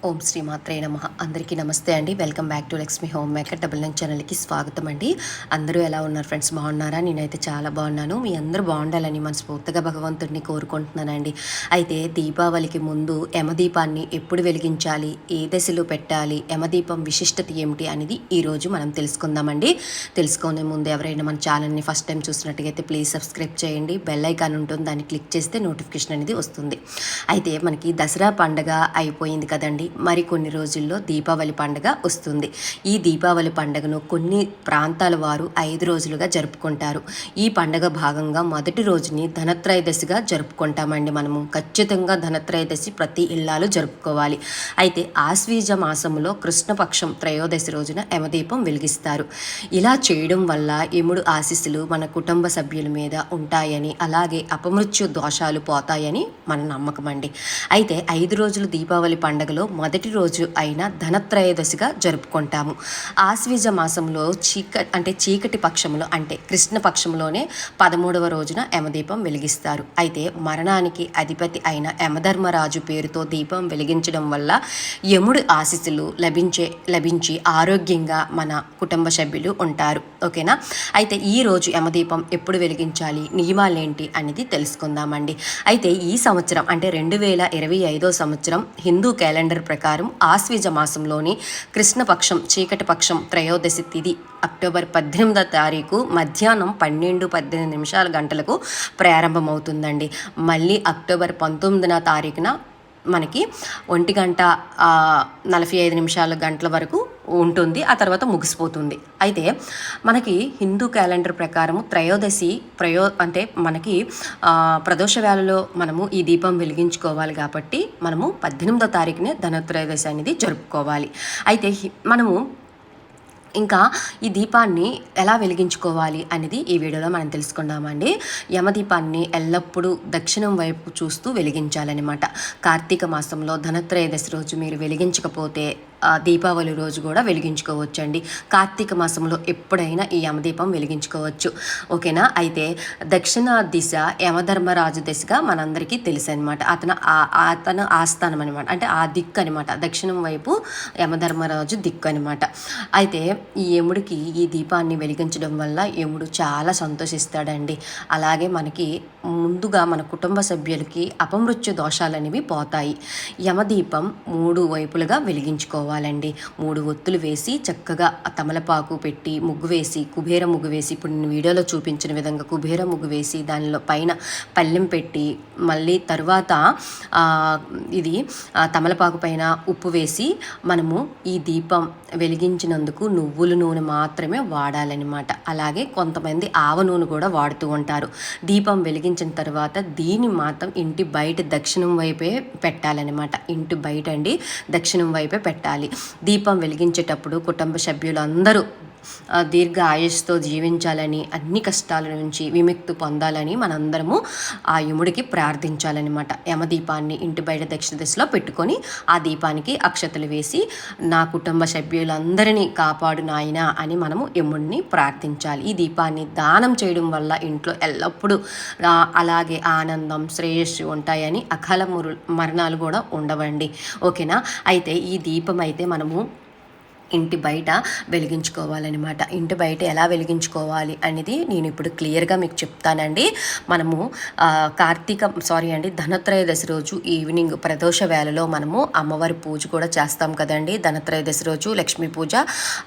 ఓం శ్రీ మాత్రే నమః. అందరికీ నమస్తే అండి. Welcome back to Lakshmi home maker 99 ఛానల్కి స్వాగతం అండి. అందరూ ఎలా ఉన్నారు ఫ్రెండ్స్? బాగున్నారా? నేనైతే చాలా బాగున్నాను. మీ అందరూ బాగుండాలని మనస్ఫూర్తిగా భగవంతుడిని కోరుకుంటున్నానండి. అయితే దీపావళికి ముందు యమదీపాన్ని ఎప్పుడు వెలిగించాలి, ఏ దశలో పెట్టాలి, యమదీపం విశిష్టత ఏమిటి అనేది ఈరోజు మనం తెలుసుకుందామండి. తెలుసుకునే ముందు ఎవరైనా మన ఛానల్ని ఫస్ట్ టైం చూసినట్టుగైతే ప్లీజ్ సబ్స్క్రైబ్ చేయండి. బెల్ ఐకాన్ ఉంటుంది, దాన్ని క్లిక్ చేస్తే నోటిఫికేషన్ అనేది వస్తుంది. అయితే మనకి దసరా పండగ అయిపోయింది కదండి. మరి కొన్ని రోజుల్లో దీపావళి పండుగ వస్తుంది. ఈ దీపావళి పండుగను కొన్ని ప్రాంతాల వారు 5 రోజులుగా జరుపుకుంటారు. ఈ పండుగ భాగంగా మొదటి రోజుని ధనత్రయోదశిగా జరుపుకుంటామండి. మనము ఖచ్చితంగా ధనత్రయోదశి ప్రతి ఇళ్లాలు జరుపుకోవాలి. అయితే ఆశ్వీజ మాసంలో కృష్ణపక్షం త్రయోదశి రోజున యమదీపం వెలిగిస్తారు. ఇలా చేయడం వల్ల యముడు ఆశీస్సులు మన కుటుంబ సభ్యుల మీద ఉంటాయని, అలాగే అపమృత్యు దోషాలు పోతాయని మన నమ్మకం అండి. అయితే 5 రోజులు దీపావళి పండుగలో మొదటి రోజు అయిన ధనత్రయోదశిగా జరుపుకుంటాము. ఆశ్వీజ మాసంలో చీకటి పక్షంలో అంటే కృష్ణ పక్షంలోనే 13వ రోజున యమదీపం వెలిగిస్తారు. అయితే మరణానికి అధిపతి అయిన యమధర్మరాజు పేరుతో దీపం వెలిగించడం వల్ల యముడి ఆశీస్సులు లభించి ఆరోగ్యంగా మన కుటుంబ సభ్యులు ఉంటారు. ఓకేనా? అయితే ఈ రోజు యమదీపం ఎప్పుడు వెలిగించాలి, నియమాలేంటి అనేది తెలుసుకుందామండి. అయితే ఈ సంవత్సరం అంటే 2025 సంవత్సరం హిందూ క్యాలెండర్ ప్రకారం ఆశ్వీజ మాసంలోని కృష్ణపక్షం చీకటి పక్షం త్రయోదశి తిథి అక్టోబర్ 18వ తారీఖు మధ్యాహ్నం 12:18 ప్రారంభమవుతుందండి. మళ్ళీ అక్టోబర్ 19వ తారీఖున మనకి 1:45 వరకు ఉంటుంది. ఆ తర్వాత ముగిసిపోతుంది. అయితే మనకి హిందూ క్యాలెండర్ ప్రకారము త్రయోదశి అంటే మనకి ప్రదోష వేళలో మనము ఈ దీపం వెలిగించుకోవాలి కాబట్టి మనము 18వ తారీఖునే ధనత్రయోదశి అనేది జరుపుకోవాలి. అయితే మనము ఇంకా ఈ దీపాన్ని ఎలా వెలిగించుకోవాలి అనేది ఈ వీడియోలో మనం తెలుసుకుందామండి. యమదీపాన్ని ఎల్లప్పుడూ దక్షిణం వైపు చూస్తూ వెలిగించాలన్నమాట. కార్తీక మాసంలో ధనత్రయోదశి రోజు మీరు వెలిగించకపోతే దీపావళి రోజు కూడా వెలిగించుకోవచ్చండి. కార్తీక మాసంలో ఎప్పుడైనా ఈ యమదీపం వెలిగించుకోవచ్చు. ఓకేనా? అయితే దక్షిణ దిశ యమధర్మరాజు దిశగా మనందరికీ తెలుసు అనమాట. అతను ఆస్థానం అనమాట, అంటే ఆ దిక్కు అనమాట. దక్షిణం వైపు యమధర్మరాజు దిక్కు అనమాట. అయితే ఈ యముడికి ఈ దీపాన్ని వెలిగించడం వల్ల యముడు చాలా సంతోషిస్తాడండి. అలాగే మనకి ముందుగా మన కుటుంబ సభ్యులకి అపమృత్యు దోషాలనేవి పోతాయి. యమదీపం 3 వైపులుగా వెలిగించుకోవాలండి. 3 ఒత్తులు వేసి చక్కగా తమలపాకు పెట్టి ముగ్గు వేసి, కుబేర ముగ్గు వేసి, ఇప్పుడు నేను వీడియోలో చూపించిన విధంగా కుబేర ముగ్గు వేసి దానిలో పైన పళ్ళెం పెట్టి మళ్ళీ తర్వాత ఇది తమలపాకు పైన ఉప్పు వేసి మనము ఈ దీపం వెలిగించినందుకు నువ్వుల నూనె మాత్రమే వాడాలన్నమాట. అలాగే కొంతమంది ఆవ నూనె కూడా వాడుతూ ఉంటారు. దీపం వెలిగించిన తర్వాత దీన్ని మాత్రం ఇంటి బయట దక్షిణం వైపే పెట్టాలన్నమాట. ఇంటి బయట అండి దక్షిణం వైపే పెట్టాలి. దీపం వెలిగించేటప్పుడు కుటుంబ సభ్యులందరూ దీర్ఘ ఆయుష్తో జీవించాలని, అన్ని కష్టాల నుంచి విముక్తి పొందాలని మనందరము ఆ యముడికి ప్రార్థించాలన్నమాట. యమదీపాన్ని ఇంటి బయట దక్షిణ దిశలో పెట్టుకొని ఆ దీపానికి అక్షతలు వేసి నా కుటుంబ సభ్యులందరినీ కాపాడు నాయనా అని మనము యముడిని ప్రార్థించాలి. ఈ దీపాన్ని దానం చేయడం వల్ల ఇంట్లో ఎల్లప్పుడూ అలాగే ఆనందం, శ్రేయస్సు ఉంటాయని, అకాల మరణాలు కూడా ఉండవండి. ఓకేనా? అయితే ఈ దీపం అయితే మనము ఇంటి బయట వెలిగించుకోవాలన్నమాట. ఇంటి బయట ఎలా వెలిగించుకోవాలి అనేది నేను ఇప్పుడు క్లియర్గా మీకు చెప్తానండి. మనము ధనత్రయోదశి రోజు ఈవినింగ్ ప్రదోష వేళలో మనము అమ్మవారి పూజ కూడా చేస్తాం కదండి. ధనత్రయోదశి రోజు లక్ష్మీ పూజ.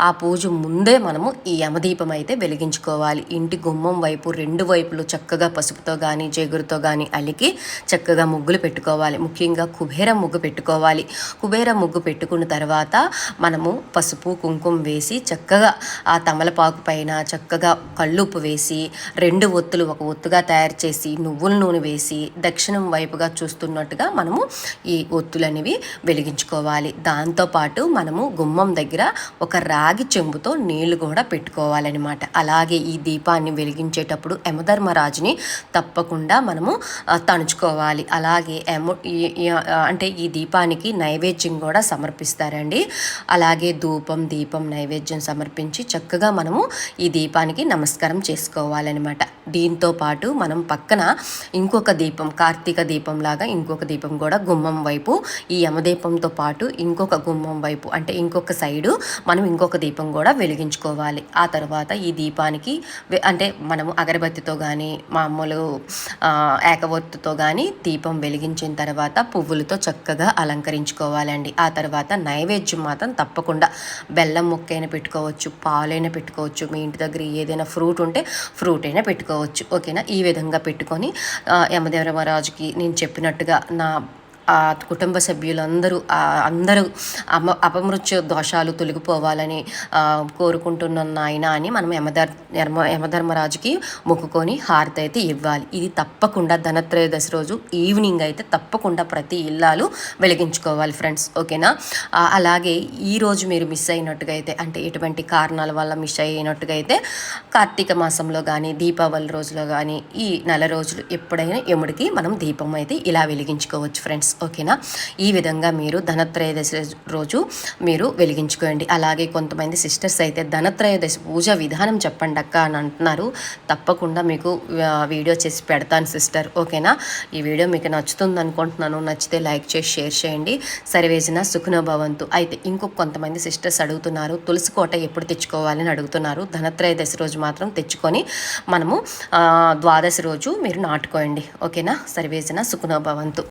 ఆ పూజ ముందే మనము ఈ యమదీపం అయితే వెలిగించుకోవాలి. ఇంటి గుమ్మం వైపు 2 వైపులు చక్కగా పసుపుతో కానీ జేగురుతో కానీ అలికి చక్కగా ముగ్గులు పెట్టుకోవాలి. ముఖ్యంగా కుబేర ముగ్గు పెట్టుకోవాలి. కుబేర ముగ్గు పెట్టుకున్న తర్వాత మనము పసుపు కుంకుమ వేసి చక్కగా ఆ తమలపాకు పైన చక్కగా కళ్ళుప్పు వేసి 2 ఒత్తులు ఒక ఒత్తుగా తయారు చేసి నువ్వుల నూనె వేసి దక్షిణం వైపుగా చూస్తున్నట్టుగా మనము ఈ ఒత్తులు అనేవి వెలిగించుకోవాలి. దాంతోపాటు మనము గుమ్మం దగ్గర ఒక రాగి చెంబుతో నీళ్లు కూడా పెట్టుకోవాలన్నమాట. అలాగే ఈ దీపాన్ని వెలిగించేటప్పుడు యమధర్మరాజుని తప్పకుండా మనము తణుచుకోవాలి. అలాగే అంటే ఈ దీపానికి నైవేద్యం కూడా సమర్పిస్తారండి. అలాగే ధూపం ధూపం దీపం నైవేద్యం సమర్పించి చక్కగా మనము ఈ దీపానికి నమస్కారం చేసుకోవాలన్నమాట. దీంతో పాటు మనం పక్కన ఇంకొక దీపం, కార్తీక దీపం లాగా ఇంకొక దీపం కూడా గుమ్మం వైపు, ఈ యమదీపంతో పాటు ఇంకొక గుమ్మం వైపు అంటే ఇంకొక సైడు మనం ఇంకొక దీపం కూడా వెలిగించుకోవాలి. ఆ తర్వాత ఈ దీపానికి అంటే మనము అగరబత్తితో కానీ మామూలు ఏకవొత్తుతో కానీ దీపం వెలిగించిన తర్వాత పువ్వులతో చక్కగా అలంకరించుకోవాలండి. ఆ తర్వాత నైవేద్యం మాత్రం తప్పకుండా బెల్లం ముక్కైనా పెట్టుకోవచ్చు, పాలైనా పెట్టుకోవచ్చు, మీ ఇంటి దగ్గర ఏదైనా ఫ్రూట్ ఉంటే ఫ్రూట్ అయినా పెట్టుకోవచ్చు. ఓకేనా? ఈ విధంగా పెట్టుకొని యమధర్మరాజుకి నేను చెప్పినట్టుగా నా కుటుంబ సభ్యులందరూ అందరూ అపమృత్యు దోషాలు తొలగిపోవాలని కోరుకుంటున్న ఆయన అని మనం యమధర్మరాజుకి మొక్కుకొని హారతి అయితే ఇవ్వాలి. ఇది తప్పకుండా ధనత్రయోదశి రోజు ఈవినింగ్ అయితే తప్పకుండా ప్రతి ఇల్లాలు వెలిగించుకోవాలి ఫ్రెండ్స్. ఓకేనా? అలాగే ఈరోజు మీరు మిస్ అయినట్టుగా అయితే అంటే ఎటువంటి కారణాల వల్ల మిస్ అయినట్టుగా అయితే కార్తీక మాసంలో కానీ దీపావళి రోజులో కానీ ఈ నెల రోజులు ఎప్పుడైనా యముడికి మనం దీపం అయితే ఇలా వెలిగించుకోవచ్చు ఫ్రెండ్స్. ఓకేనా? ఈ విధంగా మీరు ధనత్రయోదశి రోజు మీరు వెలిగించుకోండి. అలాగే కొంతమంది సిస్టర్స్ అయితే ధనత్రయోదశి పూజ విధానం చెప్పండి అక్క అని అంటున్నారు. తప్పకుండా మీకు వీడియో చేసి పెడతాను సిస్టర్. ఓకేనా? ఈ వీడియో మీకు నచ్చుతుంది అనుకుంటున్నాను. నచ్చితే లైక్ చేసి షేర్ చేయండి. సర్వేజన సుఖనో భవంతు. అయితే ఇంకొక కొంతమంది సిస్టర్స్ అడుగుతున్నారు తులసి కోట ఎప్పుడు తెచ్చుకోవాలని అడుగుతున్నారు. ధనత్రయోదశి రోజు మాత్రం తెచ్చుకొని మనము ద్వాదశి రోజు మీరు నాటుకోండి. ఓకేనా? సర్వేజన సుఖనో భవంతు.